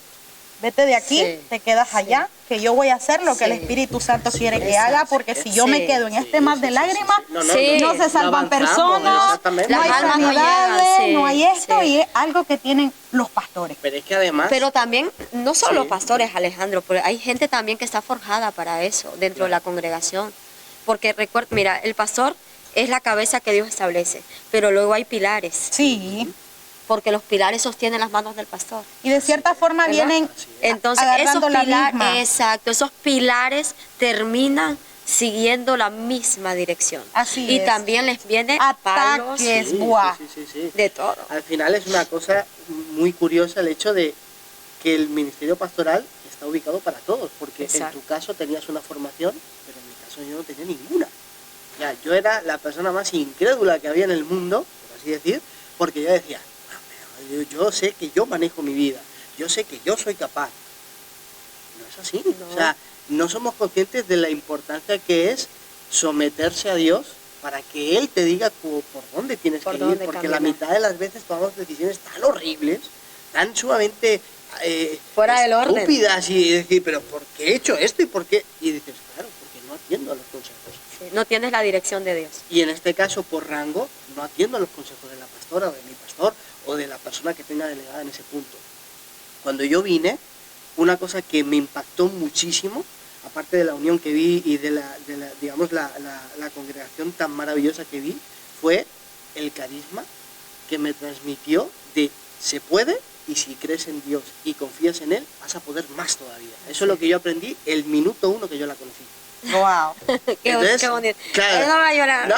vete de aquí, Sí, te quedas sí. allá, que yo voy a hacer lo que el Sí. Espíritu Santo Sí, quiere que exacto. haga, porque si yo me Sí. quedo en este mar de lágrimas, Sí. no se salvan avanzamos, personas, exactamente. no hay Las almas no sanidades, llegan, sí, no hay esto, sí. y es algo que tienen los pastores. Pero es que además... Pero también, no solo Sí. los pastores, Alejandro, pero hay gente también que está forjada para eso dentro de la congregación. Porque recuerda, mira, el pastor es la cabeza que Dios establece, pero luego hay pilares, Sí, porque los pilares sostienen las manos del pastor. y de cierta forma ¿Verdad? vienen Entonces, esos agarrando la misma. pilares, exacto, esos pilares terminan siguiendo la misma dirección. Así y es. también les viene palos Ataques. buah. sí. de todo. Al final es una cosa muy curiosa el hecho de que el ministerio pastoral está ubicado para todos, porque Exacto. en tu caso tenías una formación, pero en mi caso yo no tenía ninguna. Ya, yo era la persona más incrédula que había en el mundo, por así decir, porque yo decía, yo sé que yo manejo mi vida, yo sé que yo soy capaz. No es así. No. O sea, no somos conscientes de la importancia que es someterse a Dios para que Él te diga por dónde tienes Por que dónde ir, porque caminar. la mitad de las veces tomamos decisiones tan horribles, tan sumamente Fuera del orden. estúpidas, y decir, pero ¿por qué he hecho esto y por qué? Y dices, claro, porque no atiendo a los consejos. Sí, no tienes la dirección de Dios. Y en este caso, por rango, no atiendo a los consejos de la pastora o de mi pastor o de la persona que tenga delegada en ese punto. Cuando yo vine, una cosa que me impactó muchísimo, aparte de la unión que vi y de digamos, la congregación tan maravillosa que vi, fue el carisma que me transmitió de se puede, y si crees en Dios y confías en Él, vas a poder más todavía. Eso es lo que yo aprendí el minuto 1 que yo la conocí. Wow. Entonces, qué bonito. claro. No va a llorar. No.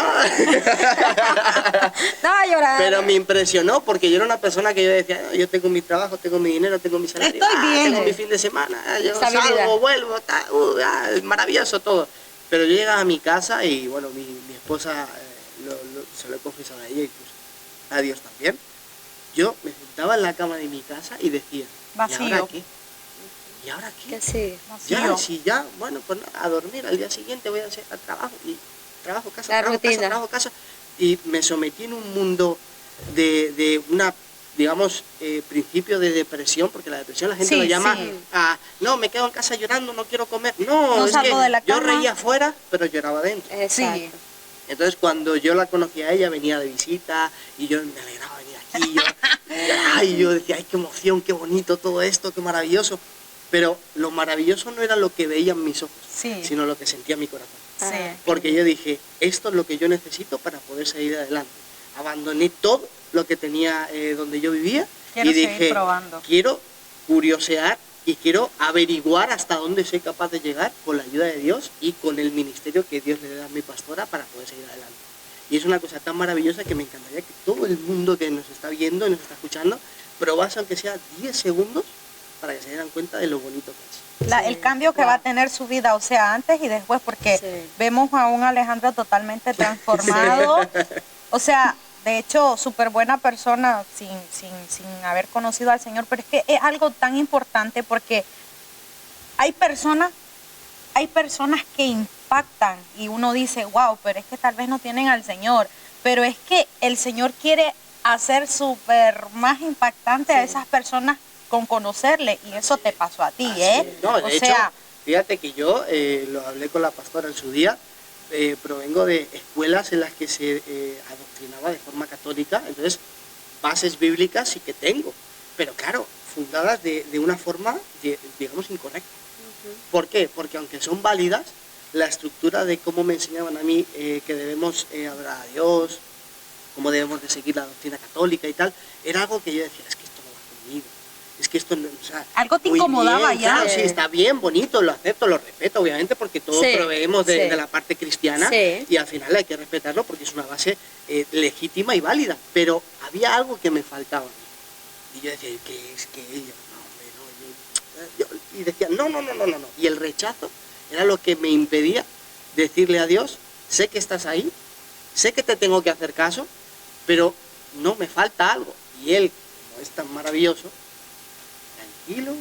No va a llorar. Pero me impresionó porque yo era una persona que yo decía, "No, yo tengo mi trabajo, tengo mi dinero, tengo mi salario, Estoy bien". tengo mi fin de semana, yo Estabilidad. salgo, vuelvo, maravilloso todo". Pero yo llegaba a mi casa y bueno, mi esposa, se lo he confesado a ella y pues a Dios también. Yo me sentaba en la cama de mi casa y decía, Vacío. ¿y ahora qué? ¿Y ahora qué? Que sí. Ya, Vacío. si ya, bueno, pues nada, a dormir, al día siguiente voy a hacer al trabajo, y trabajo, casa, La trabajo, rutina. casa, trabajo, casa. Y me sometí en un mundo de una, digamos, principio de depresión, porque la depresión la gente Sí, lo llama sí. a, no, me quedo en casa llorando, no quiero comer. No, No es salgo que de la yo cama. reía afuera, pero lloraba adentro. Exacto. Sí. Entonces cuando yo la conocí a ella, venía de visita y yo me alegraba venir aquí. Yo decía, ay, qué emoción, qué bonito todo esto, qué maravilloso. Pero lo maravilloso no era lo que veían mis ojos, Sí. sino lo que sentía mi corazón. Sí. Porque yo dije, esto es lo que yo necesito para poder seguir adelante. Abandoné todo lo que tenía donde yo vivía Quiero y seguir dije, probando. quiero curiosear y quiero averiguar hasta dónde soy capaz de llegar con la ayuda de Dios y con el ministerio que Dios le da a mi pastora para poder seguir adelante. Y es una cosa tan maravillosa que me encantaría que todo el mundo que nos está viendo y nos está escuchando probase aunque sea 10 segundos para que se den cuenta de lo bonito que es. El cambio que va a tener su vida, o sea, antes y después, porque Sí. vemos a un Alejandro totalmente transformado. O sea, de hecho, súper buena persona sin haber conocido al Señor, pero es que es algo tan importante porque hay personas que impactan y uno dice, wow, pero es que tal vez no tienen al Señor, pero es que el Señor quiere hacer súper más impactante a esas personas con conocerle, y eso te pasó a ti, ¿eh? No, de O hecho, sea, fíjate que yo lo hablé con la pastora en su día, provengo de escuelas en las que se adoctrinaba de forma católica, entonces bases bíblicas sí que tengo, pero claro, fundadas de una forma, digamos, incorrecta. ¿Por qué? Porque aunque son válidas, la estructura de cómo me enseñaban a mí que debemos adorar a Dios, cómo debemos de seguir la doctrina católica y tal, era algo que yo decía, es que esto no va conmigo. Es que esto no, o sea, algo te muy incomodaba bien, ya. claro, sí, está bien, bonito, lo acepto, lo respeto, obviamente, porque todos Sí, proveemos de sí. la parte cristiana Sí. y al final hay que respetarlo porque es una base legítima y válida. Pero había algo que me faltaba. Y yo decía, ¿qué es que ella? No, hombre, no, y decía, no. Y el rechazo era lo que me impedía decirle a Dios, sé que estás ahí, sé que te tengo que hacer caso, pero no, me falta algo. Y Él, como es tan maravilloso, tranquilo,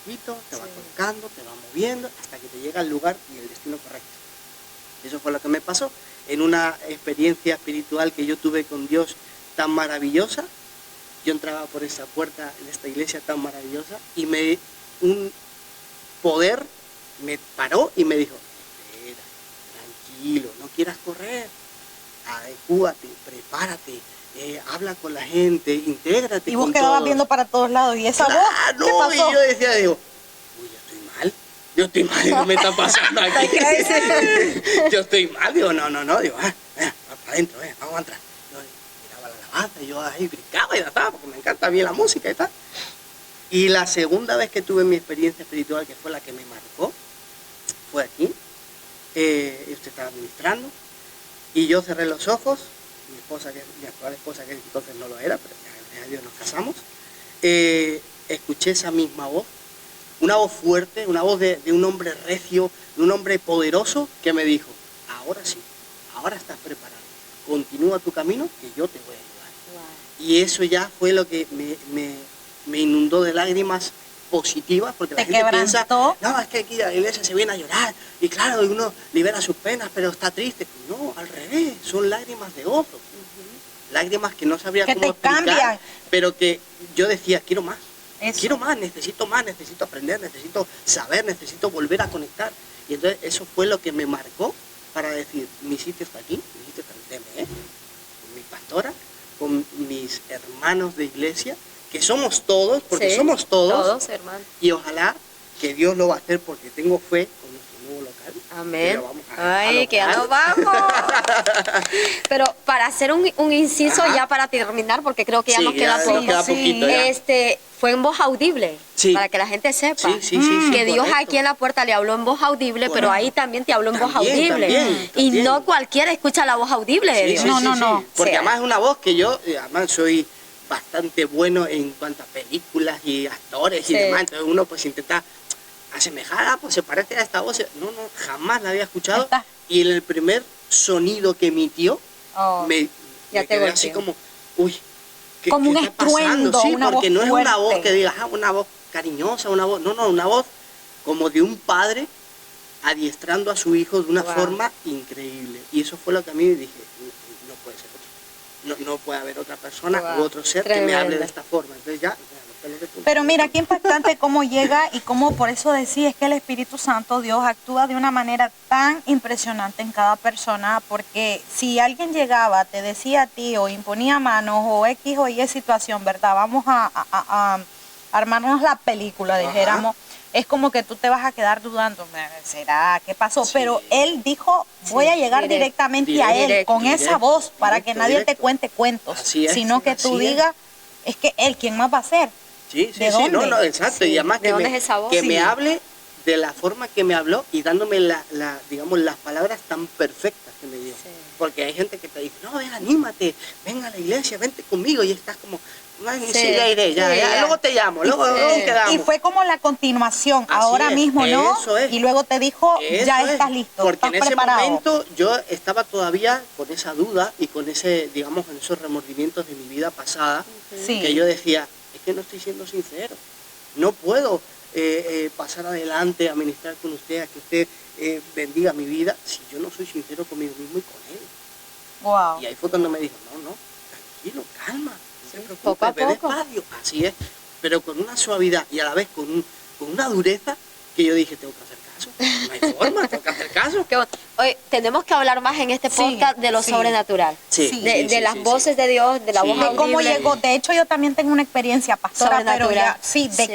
poquito a poquito, te va colocando, te va moviendo, hasta que te llega al lugar y el destino correcto. Eso fue lo que me pasó en una experiencia espiritual que yo tuve con Dios tan maravillosa. Yo entraba por esa puerta en esta iglesia tan maravillosa y un poder me paró y me dijo, espera, tranquilo, no quieras correr, adecúate, prepárate, habla con la gente, intégrate Y vos con quedabas todos. viendo para todos lados, y esa voz, Claro, ¿qué pasó? y yo decía, digo, uy, yo estoy mal, ¿qué me está pasando aquí? Yo estoy mal, digo, no, digo, va para adentro, vamos a entrar. Yo miraba la alabanza, y yo ahí brincaba y estaba, porque me encanta bien la música y tal. Y la segunda vez que tuve mi experiencia espiritual, que fue la que me marcó, fue aquí. Usted estaba ministrando, y yo cerré los ojos, mi actual esposa, que entonces no lo era, pero ya gracias a Dios nos casamos, escuché esa misma voz, una voz fuerte, una voz de un hombre recio, de un hombre poderoso, que me dijo, ahora sí, ahora estás preparado, continúa tu camino, que yo te voy a ayudar. Wow. Y eso ya fue lo que me inundó de lágrimas positivas, porque la ¿Te gente piensa, quebrantó? no, es que aquí a la iglesia se viene a llorar, y claro, uno libera sus penas, pero está triste. No, al revés, son lágrimas de gozo, lágrimas que no sabría Que cómo te explicar, cambian. pero que yo decía, quiero más, Eso. quiero más, necesito aprender, necesito saber, necesito volver a conectar. Y entonces eso fue lo que me marcó para decir, mi sitio está aquí, mi sitio está en TME, con mi pastora, con mis hermanos de iglesia, que somos todos, porque Sí, somos todos, hermano. y ojalá que Dios lo va a hacer porque tengo fe con nuestro nuevo local. Amén. Que lo vamos a Ay, que ya lograr. nos vamos. Pero para hacer un inciso, Ajá. ya para terminar, porque creo que ya Sí, nos queda ya poco. nos queda poquito ya. Fue en voz audible, Sí. para que la gente sepa. Sí, Que Dios correcto. aquí en la puerta le habló en voz audible, pero Correcto. ahí también te habló en voz También, audible. también, Y también. no cualquiera escucha la voz audible de Sí, Dios. sí, No, sí, no, sí. no. Porque Sí. además es una voz que yo, además soy bastante bueno en cuanto a películas y actores Sí. y demás, entonces uno pues intenta asemejar, pues se parece a esta voz, no, jamás la había escuchado, Está. y en el primer sonido que emitió, Oh. Ya me te quedé así golpeó. como, uy, ¿qué, Como qué un está pasando? estruendo, Sí, una porque voz no es una voz fuerte. que digas, una voz cariñosa, una voz, no, una voz como de un padre adiestrando a su hijo de una Wow. forma increíble. Y eso fue lo que a mí dije, no puede ser otro. No puede haber otra persona Wow. u otro ser que me hable Tremendo. de esta forma. Entonces ya lo Pero mira, qué impactante cómo llega y cómo por eso decís que el Espíritu Santo, Dios, actúa de una manera tan impresionante en cada persona, porque si alguien llegaba, te decía a ti o imponía manos o X o Y situación, ¿verdad? Vamos a armarnos la película, dijéramos. Es como que tú te vas a quedar dudando, ¿será? ¿Qué pasó? Sí. Pero él dijo, voy a llegar directamente a él, con esa voz, para que nadie te cuente cuentos, sino que tú digas, es que él, ¿quién más va a ser? Sí, sí, sí, no, exacto. Y además que me hable de la forma que me habló y dándome digamos, las palabras tan perfectas que me dio. Sí. Porque hay gente que te dice, no, ven, anímate, ven a la iglesia, vente conmigo, y estás como, sí, ya iré, ya, luego te llamo, luego quedamos. Y fue como la continuación, ahora mismo, ¿no? Y luego te dijo, ya estás listo, porque estás en ese preparado. momento yo estaba todavía con esa duda y con ese, digamos, con esos remordimientos de mi vida pasada, que yo decía, es que no estoy siendo sincero, no puedo pasar adelante a ministrar con usted, a que usted bendiga mi vida, si yo no soy sincero conmigo mismo y con él. Wow. Y ahí fue cuando me dijo, no, tranquilo, calma, no te preocupes, poco a ve poco. despacio. Así es, pero con una suavidad y a la vez con una dureza que yo dije, tengo que hacer caso, no hay forma, tengo que hacer caso. Hoy tenemos que hablar más en este podcast de lo sobrenatural, de las voces de Dios, de la voz audible. De cómo llegó, de hecho yo también tengo una experiencia, pastora, pero ya,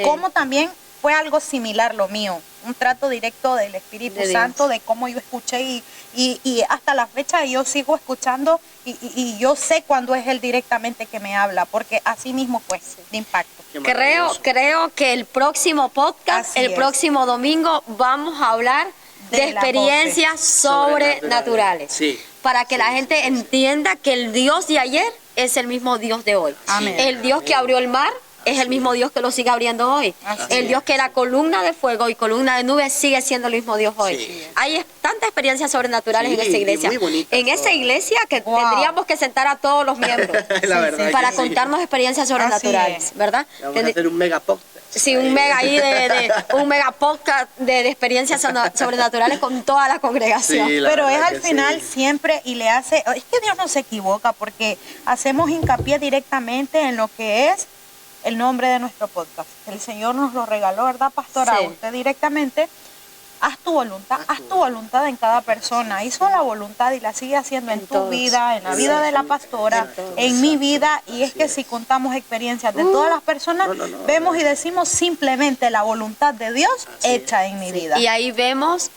cómo también fue algo similar lo mío, un trato directo del Espíritu Santo, de cómo yo escuché y hasta la fecha yo sigo escuchando y yo sé cuándo es Él directamente que me habla, porque así mismo fue de impacto. Creo que el próximo podcast, el próximo domingo, vamos a hablar de experiencias sobrenaturales, para que la gente entienda que el Dios de ayer es el mismo Dios de hoy. Amén. El Dios que abrió el mar es el mismo Dios que lo sigue abriendo hoy. El Dios que era columna de fuego y columna de nube sigue siendo el mismo Dios hoy. Sí. Hay tantas experiencias sobrenaturales en esa iglesia. En esa iglesia que tendríamos que sentar a todos los miembros para contarnos experiencias sobrenaturales, ¿verdad? Vamos a hacer un mega podcast. Sí, un mega un mega podcast de experiencias sobrenaturales con toda la congregación. Sí, pero es al final siempre y le hace, es que Dios no se equivoca porque hacemos hincapié directamente en lo que es el nombre de nuestro podcast. El Señor nos lo regaló, ¿verdad, pastora? Usted directamente, haz tu voluntad en cada persona. Hizo la voluntad y la sigue haciendo en tu vida, en la vida de la pastora, en mi vida. Y es que si contamos experiencias de todas las personas, vemos y decimos simplemente la voluntad de Dios hecha en mi vida. Y ahí vemos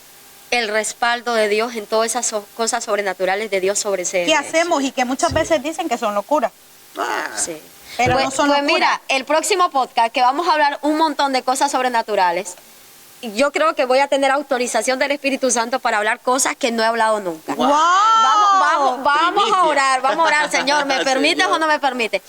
el respaldo de Dios en todas esas cosas sobrenaturales de Dios sobre sí. ¿Qué hacemos? Y que muchas veces dicen que son locuras. Sí. Pero pues, no son pues mira, el próximo podcast que vamos a hablar un montón de cosas sobrenaturales, yo creo que voy a tener autorización del Espíritu Santo para hablar cosas que no he hablado nunca. ¡Wow! Vamos a orar, Señor, ¿me permites o no me permites?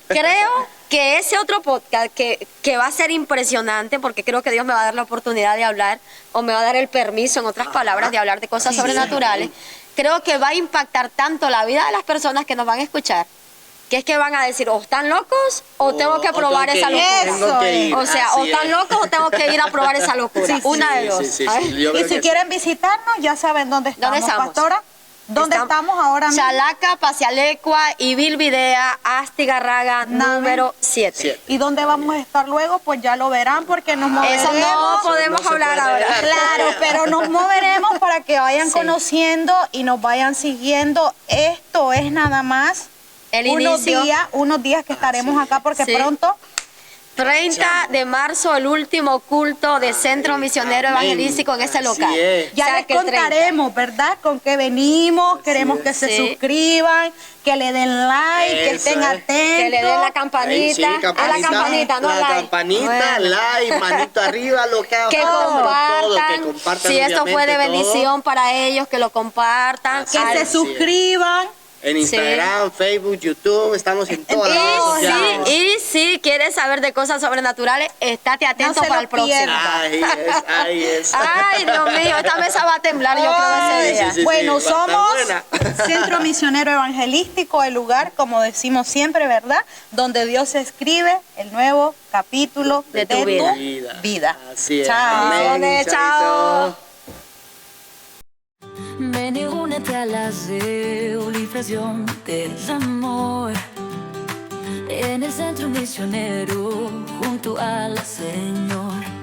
Creo que ese otro podcast que va a ser impresionante, porque creo que Dios me va a dar la oportunidad de hablar, o me va a dar el permiso, en otras palabras, de hablar de cosas sobrenaturales, creo que va a impactar tanto la vida de las personas que nos van a escuchar, que es que van a decir, o están locos o tengo que probar esa locura. O sea, o están locos o tengo que ir a probar esa locura. Una de dos. Y si quieren visitarnos, ya saben dónde estamos, pastora. ¿Dónde estamos ahora mismo? Chalaca, Pacialecua y Bilvidea, Astigarraga, número 7. ¿Y dónde vamos a estar luego? Pues ya lo verán porque nos moveremos. Eso no podemos hablar ahora. Claro, pero nos moveremos para que vayan conociendo y nos vayan siguiendo. Esto es nada más unos días que estaremos acá porque pronto 30 de marzo, el último culto de Centro Misionero Evangelístico en ese local. Ya les contaremos, ¿verdad? Con qué venimos, queremos que se suscriban, que le den like, que estén atentos. Que le den la campanita. La campanita, like, manito arriba, lo que hagan. Que compartan. Si esto fue de bendición para ellos, que lo compartan. Que se suscriban. En Instagram, Facebook, YouTube, estamos en todas las redes sociales. Y si quieres saber de cosas sobrenaturales, estate atento para el próximo. Ahí es. Ay, Dios mío, esta mesa va a temblar, yo creo ese día. Bueno, somos Centro Misionero Evangelístico, el lugar, como decimos siempre, ¿verdad? Donde Dios escribe el nuevo capítulo de tu vida. Así es. Chao. Amén. Chao. Ven y únete a la celebración del amor. en el centro misionero junto al Señor.